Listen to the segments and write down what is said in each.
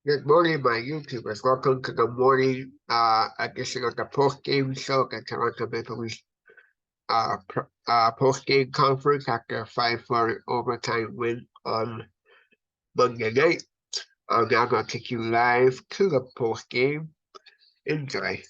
Good morning, my YouTubers. Welcome to the morning edition of the Postgame show, the Toronto Maple Leafs post-game conference after a 5-4 overtime win on Monday night. I'm now going to take you live to the postgame. Enjoy.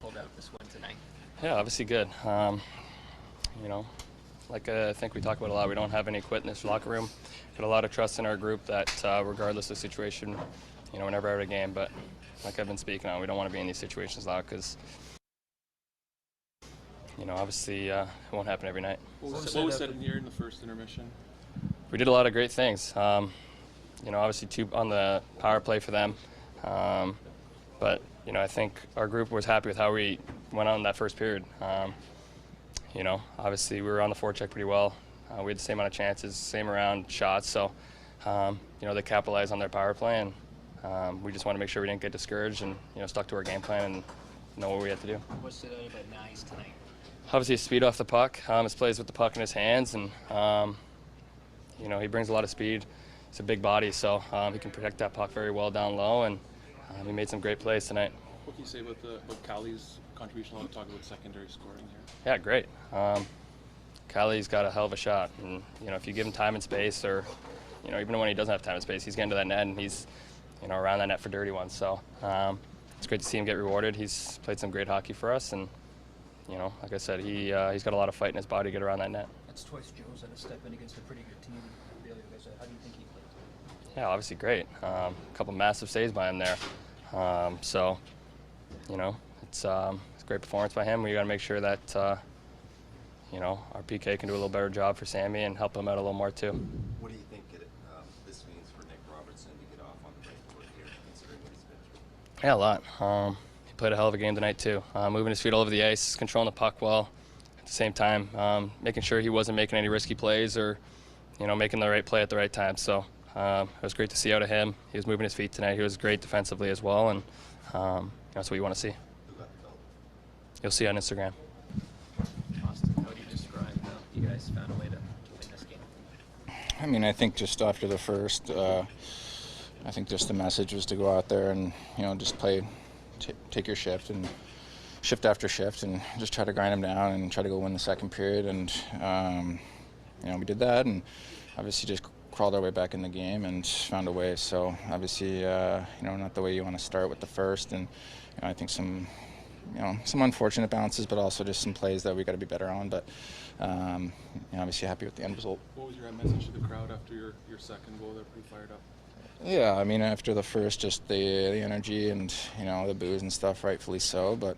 Pulled out this one tonight? Yeah, obviously good. You know, like I think we talk about a lot, we don't have any quit in this locker room. Got a lot of trust in our group that regardless of the situation, we're never out of a game. But like I've been speaking on, we don't want to be in these situations a lot because, obviously it won't happen every night. What was said in here in the first intermission? We did a lot of great things. Obviously two on the power play for them. But I think our group was happy with how we went on that first period. Obviously we were on the forecheck pretty well. We had the same amount of chances, same around shots. So, they capitalized on their power play, and we just wanted to make sure we didn't get discouraged and stuck to our game plan and know what we had to do. What stood out about Nice tonight? Obviously, his speed off the puck. His plays with the puck in his hands, and he brings a lot of speed. He's a big body, so he can protect that puck very well down low, and he made some great plays tonight. What can you say about Callie's contribution? I want to talk about secondary scoring here. Yeah, great. Callie's got a hell of a shot, and if you give him time and space, or even when he doesn't have time and space, he's getting to that net, and he's around that net for dirty ones. So it's great to see him get rewarded. He's played some great hockey for us, and like I said, he's got a lot of fight in his body to get around that net. That's twice Joe's had a step in against a pretty good team. Really, how do you think he played? Yeah, obviously great. A couple massive saves by him there. So it's a great performance by him. We got to make sure that our PK can do a little better job for Sammy and help him out a little more too. What do you think this means for Nick Robertson to get off on the right foot here, considering what he's been through? Yeah, a lot. He played a hell of a game tonight too. Moving his feet all over the ice, controlling the puck well. At the same time, making sure he wasn't making any risky plays or, making the right play at the right time. So it was great to see out of him. He was moving his feet tonight. He was great defensively as well, and that's what you want to see. Who got the belt? You'll see on Instagram. Austin, how do you describe how you guys found a way to win this game? I mean, I think just after the first, I think just the message was to go out there and, just play, take your shift and shift after shift and just try to grind them down and try to go win the second period. And, we did that and obviously just crawled our way back in the game and found a way. So obviously, not the way you want to start with the first. And I think some unfortunate bounces, but also just some plays that we got to be better on. But obviously happy with the end result. What was your message to the crowd after your second goal? They're pretty fired up. Yeah, I mean, after the first, just the energy and, the booze and stuff, rightfully so. But,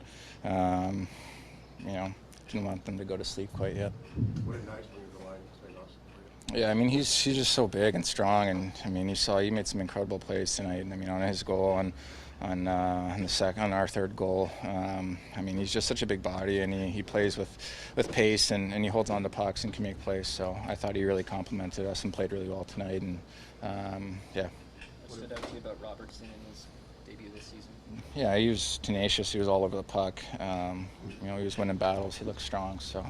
didn't want them to go to sleep quite yet. What a nice move the line has been awesome for you. Yeah, I mean, he's just so big and strong. And, I mean, he made some incredible plays tonight. I mean, on his goal, on our third goal. I mean, he's just such a big body, and he plays with pace, and he holds on to pucks and can make plays. So I thought he really complimented us and played really well tonight. And, yeah. What stood out to you about Robertson in his debut this season? Yeah, he was tenacious. He was all over the puck. He was winning battles. He looked strong. So,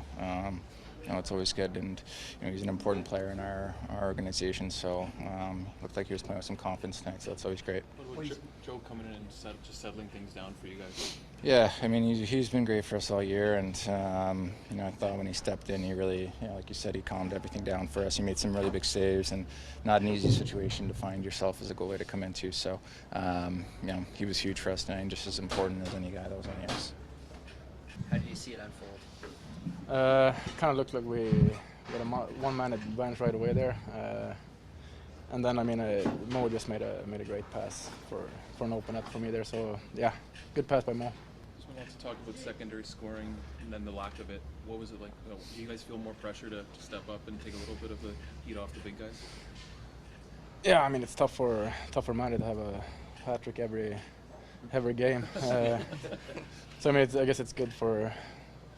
it's always good. And he's an important player in our organization. So looked like he was playing with some confidence tonight. So that's always great. What about Joe coming in and just settling things down for you guys? Yeah, I mean he's been great for us all year, and I thought when he stepped in, he really, like you said, he calmed everything down for us. He made some really big saves, and not an easy situation to find yourself as a goalie to come into. So, he was huge for us tonight, and just as important as any guy that was on the ice. How did you see it unfold? Kind of looked like we got a one-man advantage right away there, and then Mo just made a great pass for an open net for me there. So yeah, good pass by Mo. So we have to talk about secondary scoring and then the lack of it. What was it like? Do you guys feel more pressure to step up and take a little bit of the heat off the big guys? Yeah, it's tough for Manny to have a hat trick every game. So I guess it's good for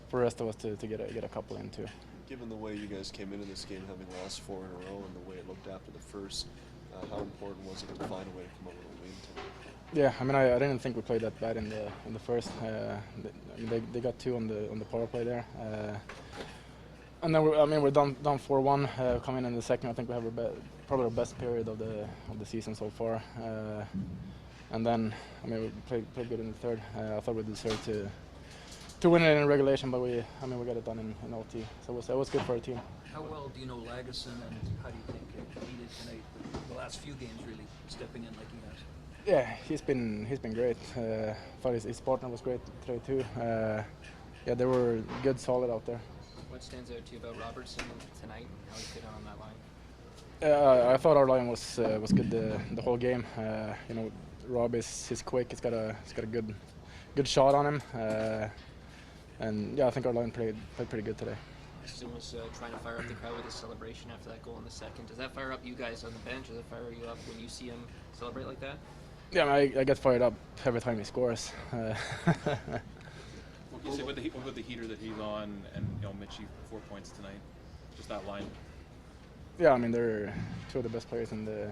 the rest of us to get a couple in too. Given the way you guys came into this game, having lost 4 in a row, and the way it looked after the first, how important was it to find a way to come up with a win tonight? Yeah, I didn't think we played that bad in the first. They got 2 on the power play there, and then we're down 4-1 coming in the second. I think we have probably our best period of the season so far, and then we played good in the third. I thought we deserved to win it in regulation, but we got it done in OT. So it was good for our team. How well do you know Lagesson, and how do you think he did tonight? The last few games, really stepping in like he has. Yeah, he's been great. Thought his partner was great today too. Yeah, they were good, solid out there. What stands out to you about Robertson tonight, and how he fit on that line? I thought our line was good the whole game. Rob he's quick. He's got a good shot on him. And yeah, I think our line played pretty good today. Austin was trying to fire up the crowd with his celebration after that goal in the second. Does that fire up you guys on the bench? Does it fire you up when you see him celebrate like that? Yeah, I get fired up every time he scores. What can you say about the heater that he's on, and Mitchie 4 points tonight? Just that line. Yeah, they're 2 of the best players in the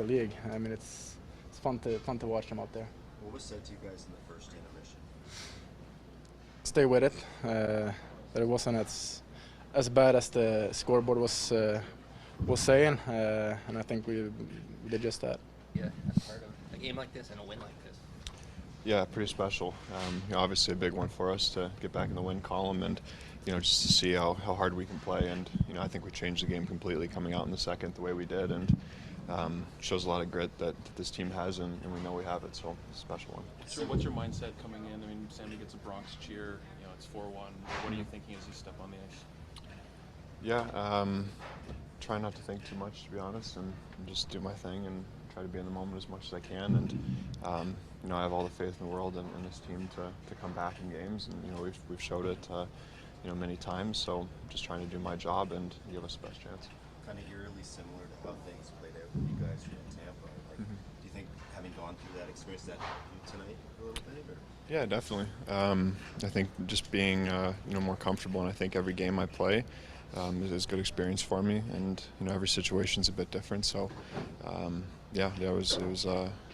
league. It's fun to watch them out there. What was said to you guys in the first intermission? Stay with it. That it wasn't as bad as the scoreboard was saying, and I think we did just that. Yeah, that's part of a game like this and a win like this. Yeah, pretty special. Obviously a big one for us to get back in the win column, and just to see how hard we can play. And I think we changed the game completely coming out in the second the way we did, and shows a lot of grit that this team has, and we know we have it. So it's a special one. So what's your mindset coming in? Sammy gets a Bronx cheer. It's 4-1. What are you thinking as you step on the ice? Yeah, try not to think too much, to be honest, and just do my thing and try to be in the moment as much as I can. And I have all the faith in the world in this team to come back in games, and we've showed it many times. So just trying to do my job and give us the best chance. Kind of eerily similar to how things played out with you guys here in Tampa. Do you think having gone through that experience that helped you tonight a little bit? Or? Yeah, definitely. I think just being more comfortable, and I think every game I play is a good experience for me, and every situation's a bit different. So it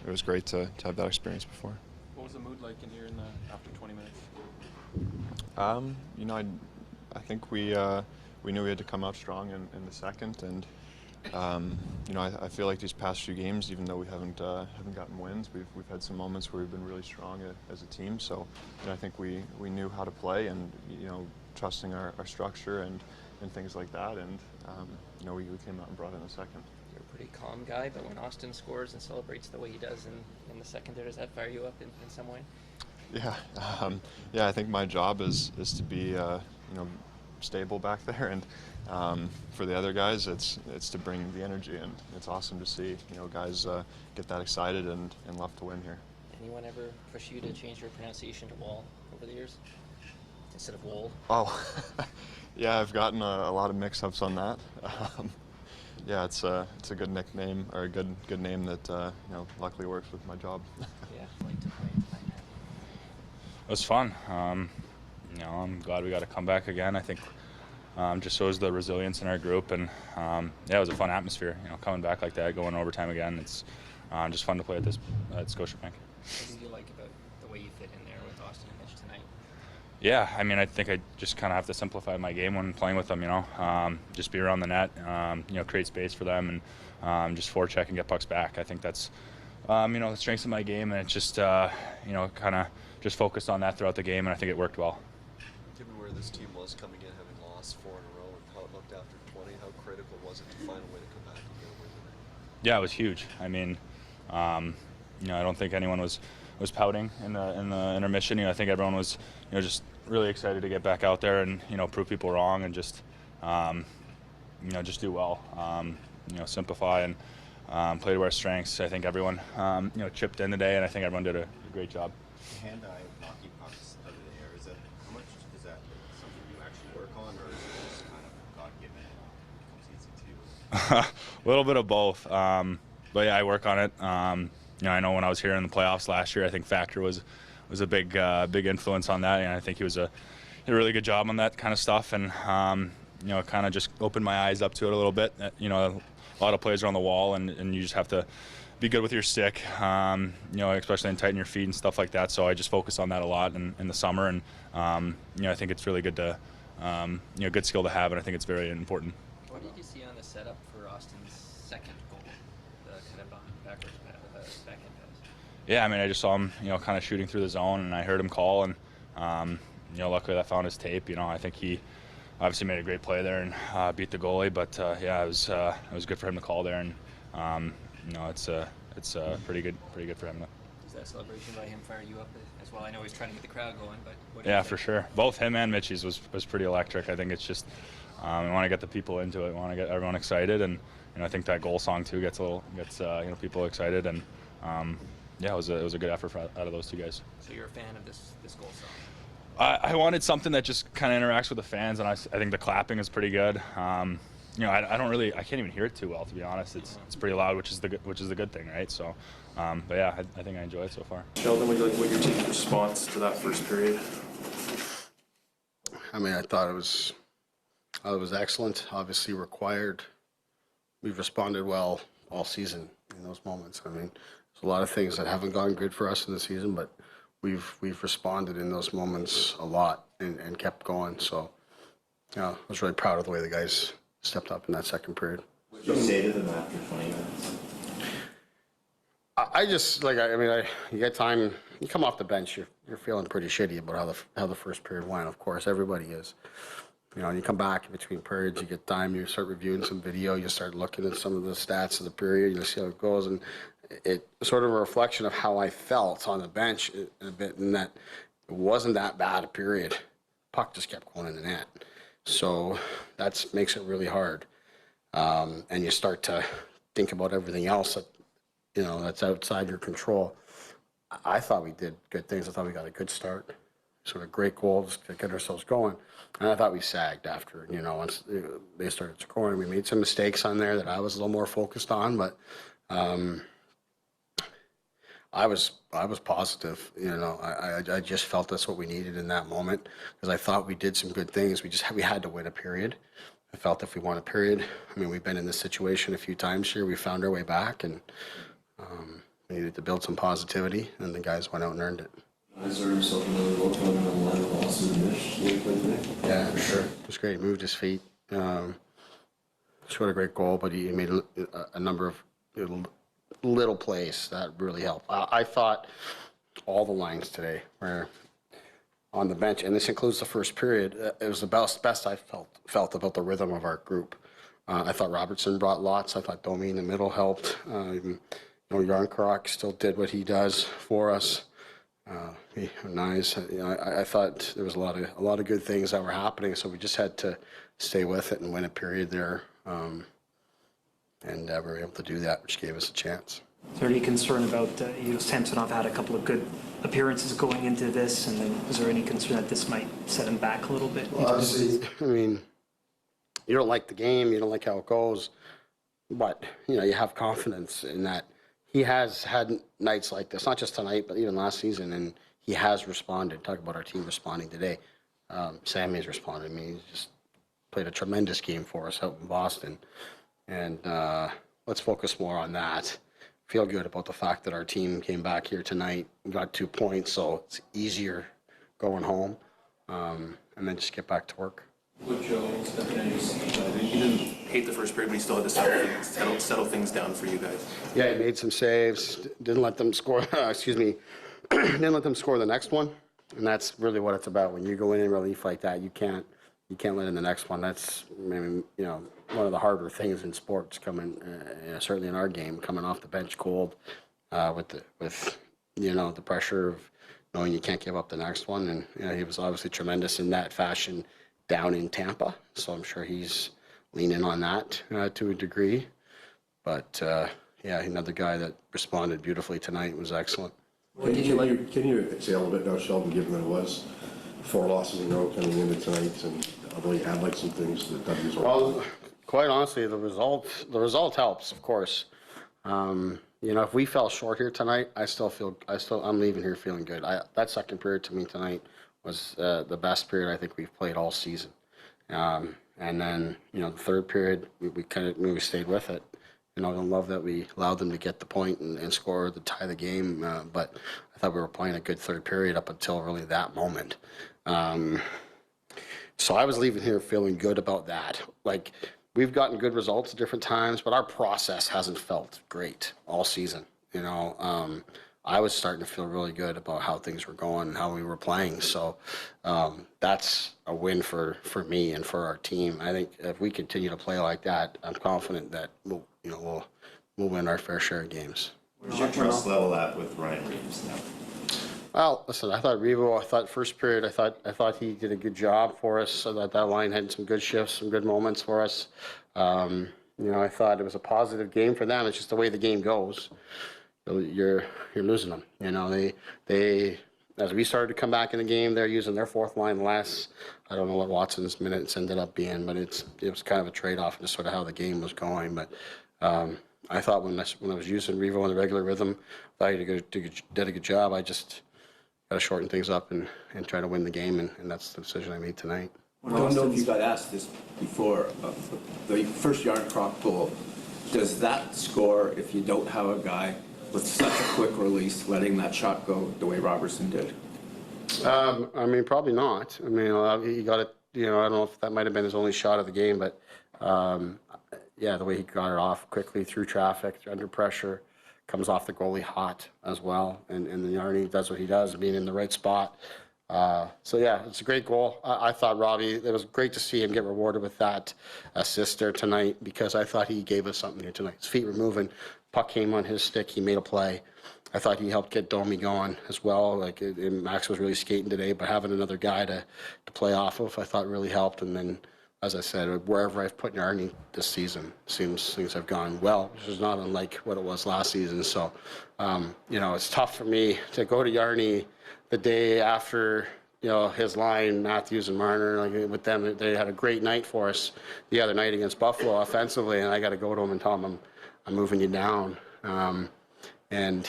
was great to have that experience before. What was the mood like in here after 20 minutes? I think we knew we had to come out strong in the second, and I feel like these past few games, even though we haven't gotten wins, we've had some moments where we've been really strong as a team. So I think we knew how to play, and trusting our structure and things like that, and we came out and brought in a second. You're a pretty calm guy, but when Austin scores and celebrates the way he does in the second there, does that fire you up in some way? Yeah, I think my job is to be stable back there, and for the other guys, it's to bring the energy, and it's awesome to see guys get that excited and love to win here. Anyone ever push you to change your pronunciation to Wall over the years instead of Wold? Oh, yeah, I've gotten a lot of mix-ups on that. Yeah, it's a good nickname, or a good name that luckily works with my job. Yeah, like to play. It was fun. I'm glad we got to come back again. I think just shows the resilience in our group, and it was a fun atmosphere. Coming back like that, going overtime again. It's just fun to play at Scotiabank. What did you like about the way you fit in there with Austin and Mitch tonight? Yeah, I mean, I think I just kind of have to simplify my game when playing with them, just be around the net, create space for them and just forecheck and get pucks back. I think that's, the strengths of my game, and it's just, kind of just focused on that throughout the game, and I think it worked well. Given where this team was coming in, having lost 4 in a row, and how it looked after 20, how critical was it to find a way to come back and get a win tonight? Yeah, it was huge. I mean, I don't think anyone was pouting in the intermission. I think everyone was, just really excited to get back out there and prove people wrong and just just do well. Simplify and play to our strengths. I think everyone chipped in today, and I think everyone did a great job. Hand-eye knocking pucks out of the air, how much is that something you actually work on, or is it just kind of God-given and it comes easy to you? A little bit of both, but yeah, I work on it. I know when I was here in the playoffs last year, I think Factor was a big influence on that, and I think he did a really good job on that kind of stuff, and it kind of just opened my eyes up to it a little bit. A lot of plays are on the wall, and you just have to be good with your stick, especially in tighten your feet and stuff like that. So I just focus on that a lot in the summer, and I think it's really good to good skill to have, and I think it's very important. What did you see on the setup for Austin's second goal, the kind of backwards backhand pass? Yeah, I mean, I just saw him, kind of shooting through the zone, and I heard him call, and luckily I found his tape. I think he obviously made a great play there and beat the goalie, but yeah, it was good for him to call there, and it's pretty good for him. Does that celebration by him fire you up as well? I know he's trying to get the crowd going, but what do Yeah, you think? for sure. Both him and Mitchie's was pretty electric. I think it's just we want to get the people into it, we want to get everyone excited, and I think that goal song too gets people excited, and yeah, it was a good effort out of those two guys. So you're a fan of this goal song? I wanted something that just kind of interacts with the fans, and I think the clapping is pretty good. I can't even hear it too well, to be honest. It's pretty loud, which is the good thing, right? So, but yeah, I think I enjoy it so far. Sheldon, what your team's response to that first period? I mean, I thought it was excellent. Obviously required. We've responded well all season in those moments. I mean, there's a lot of things that haven't gone good for us in the season, but we've responded in those moments a lot and kept going. So, yeah, I was really proud of the way the guys stepped up in that second period. What did you say to them after 20 minutes? You get time, you come off the bench, you're feeling pretty shitty about how the first period went. Of course, everybody is. And you come back in between periods, you get time, you start reviewing some video, you start looking at some of the stats of the period, you see how it goes, and it's sort of a reflection of how I felt on the bench a bit, in that it wasn't that bad a period. Puck just kept going in the net. So that makes it really hard. And you start to think about everything else that's outside your control. I thought we did good things. I thought we got a good start. Sort of great goals to get ourselves going. And I thought we sagged after, once they started scoring. We made some mistakes on there that I was a little more focused on, but I was positive. I just felt that's what we needed in that moment, because I thought we did some good things. We had to win a period. I felt if we won a period, I mean, we've been in this situation a few times here. We found our way back, and we needed to build some positivity, and the guys went out and earned it. Yeah, for sure. It was great. He moved his feet. Scored a great goal, but he made a number of little plays that really helped. I thought all the lines today were on the bench, and this includes the first period. It was the best I felt about the rhythm of our group. I thought Robertson brought lots. I thought Domi in the middle helped. Yarncroc still did what he does for us. Nice. I thought there was a lot of good things that were happening, so we just had to stay with it and win a period there. And we were able to do that, which gave us a chance. Is there any concern about Samsonov had a couple of good appearances going into this, and then is there any concern that this might set him back a little bit? Well, obviously, I mean, you don't like the game, you don't like how it goes, but you have confidence in that he has had nights like this, not just tonight, but even last season, and he has responded. Talk about our team responding today. Sammy's responded. I mean, he's just played a tremendous game for us out in Boston. And let's focus more on that. Feel good about the fact that our team came back here tonight. We got 2 points, so it's easier going home. and then just get back to work. With Joe stepping in, he didn't hate the first period, but he still had to settle things down for you guys. Yeah, he made some saves. Didn't let them score. Excuse me. Didn't let them score the next one, and that's really what it's about. When you go in relief like that, you can't let in the next one. That's maybe one of the harder things in sports. Coming certainly in our game, coming off the bench cold, with the pressure of knowing you can't give up the next one. And he was obviously tremendous in that fashion down in Tampa. So I'm sure he's leaning on that to a degree. But yeah, another guy that responded beautifully tonight was excellent. Can you exhale a bit now, Sheldon, given that it was 4 losses in a row coming into tonight, and although you had some things that W's were. Well, quite honestly, the result helps, of course. If we fell short here tonight, I'm leaving here feeling good. That second period to me tonight was the best period I think we've played all season. And then the third period we stayed with it. I don't love that we allowed them to get the point and score to tie the game, but I thought we were playing a good third period up until really that moment. So I was leaving here feeling good about that. Like, we've gotten good results at different times, but our process hasn't felt great all season. I was starting to feel really good about how things were going and how we were playing. So that's a win for me and for our team. I think if we continue to play like that, I'm confident that we'll win our fair share of games. Where's your trust level at with Ryan Reeves now? Well, listen, I thought first period, I thought he did a good job for us. So that line had some good shifts, some good moments for us. I thought it was a positive game for them. It's just the way the game goes. You're losing them. They as we started to come back in the game, they're using their fourth line less. I don't know what Watson's minutes ended up being, but it was kind of a trade-off in just sort of how the game was going. But I thought when I was using Revo in the regular rhythm, I thought he did a good job. I just got to shorten things up and try to win the game, and that's the decision I made tonight. I don't know if you got asked this before. The first Yarncroc goal, does that score if you don't have a guy with such a quick release, letting that shot go the way Robertson did? Probably not. He got it, I don't know if that might have been his only shot of the game, but yeah, the way he got it off quickly through traffic, under pressure, comes off the goalie hot as well, and Yarny does what he does, being in the right spot. So yeah, it's a great goal. I thought Robbie, it was great to see him get rewarded with that assist there tonight, because I thought he gave us something here tonight. His feet were moving, puck came on his stick, he made a play. I thought he helped get Domi going as well. Max was really skating today, but having another guy to play off of, I thought really helped. And then, as I said, wherever I've put Yarny this season, seems things have gone well, which is not unlike what it was last season. So, it's tough for me to go to Yarny the day after, his line, Matthews and Marner, with them, they had a great night for us the other night against Buffalo offensively, and I got to go to him and tell him I'm moving you down. And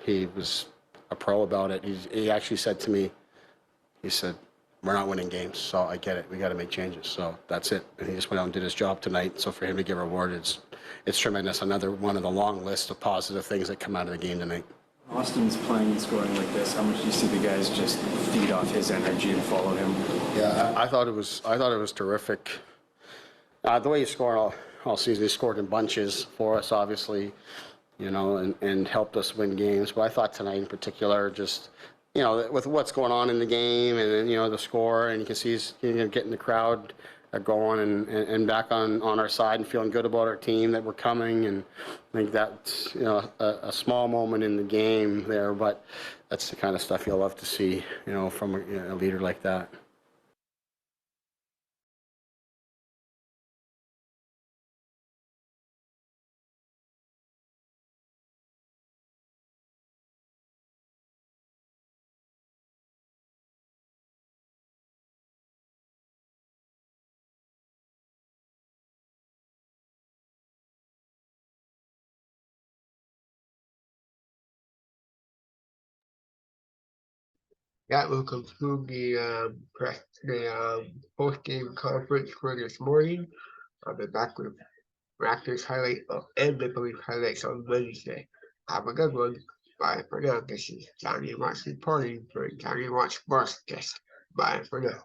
he was a pro about it. He actually said to me, he said, "We're not winning games, so I get it. We got to make changes." So that's it. And he just went out and did his job tonight. So for him to get rewarded, it's tremendous. Another one of the long list of positive things that come out of the game tonight. Austin's playing and scoring like this, how much do you see the guys just feed off his energy and follow him? Yeah, I thought it was terrific. The way he scored all season, he scored in bunches for us, obviously, and helped us win games. But I thought tonight in particular, just, with what's going on in the game and, the score, and you can see he's getting the crowd going and back on our side and feeling good about our team, that we're coming. And I think that's, a small moment in the game there, but that's the kind of stuff you'll love to see, from a leader like that. That will conclude the post-game conference for this morning. I'll be back with Raptors highlight and Maple Leaf highlights on Wednesday. Have a good one. Bye for now. This is Jonnywatts reporting for Jonnywatts Sportscast. Bye for now.